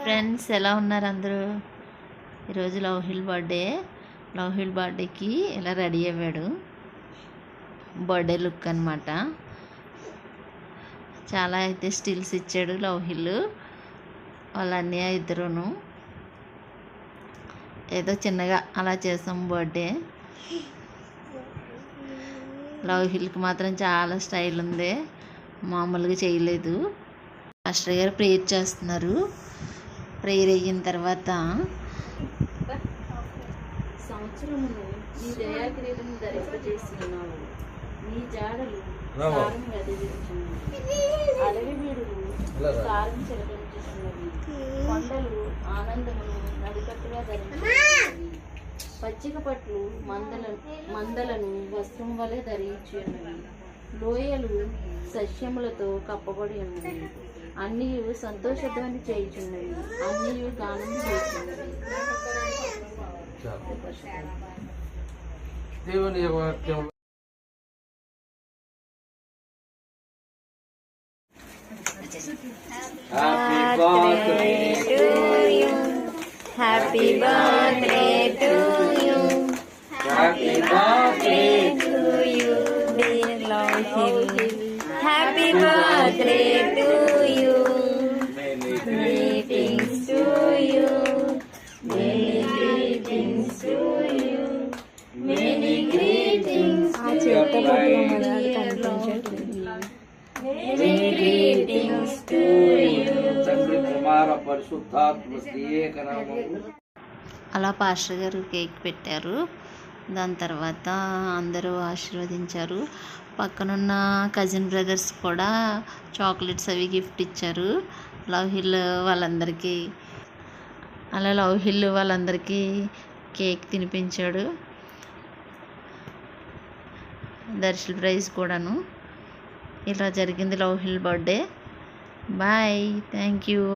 Friends, ఎలా ఉన్నారు అందరూ? ఈరోజు లవ్హిల్ బర్త్డే. లవ్హిల్ బర్త్డేకి ఇలా రెడీ అయ్యాడు. బర్త్డే లుక్ అనమాట. చాలా అయితే స్టిల్స్ ఇచ్చాడు లవ్హిల్. వాళ్ళ అన్నయ్య ఇద్దరును ఏదో చిన్నగా అలా చేసాం బర్త్డే. లవ్హిల్కి మాత్రం చాలా స్టైల్ ఉంది, మామూలుగా చేయలేదు. మాస్టర్ గారు ప్రేయర్ చేస్తున్నారు. ప్రేయర్ అయిన తర్వాత సంవత్సరమును నీ దయాకిరీటము ధరింపజేస్తున్నావు, నీ జాడలు సారం వెదజేస్తున్నవి, అడవి వీడులు సారం చిలకరించుతున్నవి, కొండలు ఆనందమును నడికట్టుగా ధరించుతున్నవి, పచ్చిక పట్లు మందలను వస్త్రం వలె ధరించున్నవి, లోయలు సస్యములతో కప్పబడి ఉన్నవి, అన్నీ సంతోషధ్వని చేయుచున్నవి, అన్నీ గానం చేయుచున్నవి. దేవుని వాక్యం. Happy birthday to you, happy birthday to you dear Lovehill, happy birthday to you, greetings to you, many greetings to you, many greetings to you, many greetings to you. తండ్రి కుమార పరిశుద్ధాత్మ శ్రీయేక నామమున. అలా పాస్టర్ గారు కేక్ పెట్టారు. దాని తర్వాత అందరూ ఆశీర్వదించారు. పక్కనున్న కజిన్ బ్రదర్స్ కూడా చాక్లెట్స్ అవి గిఫ్ట్ ఇచ్చారు లవ్హిల్ వాళ్ళందరికీ. అలా లవ్హిల్ వాళ్ళందరికీ కేక్ తినిపించాడు. దర్శల్ ప్రైజ్ కూడాను. ఇలా జరిగింది లవ్హిల్ బర్త్డే. Boy, thank you.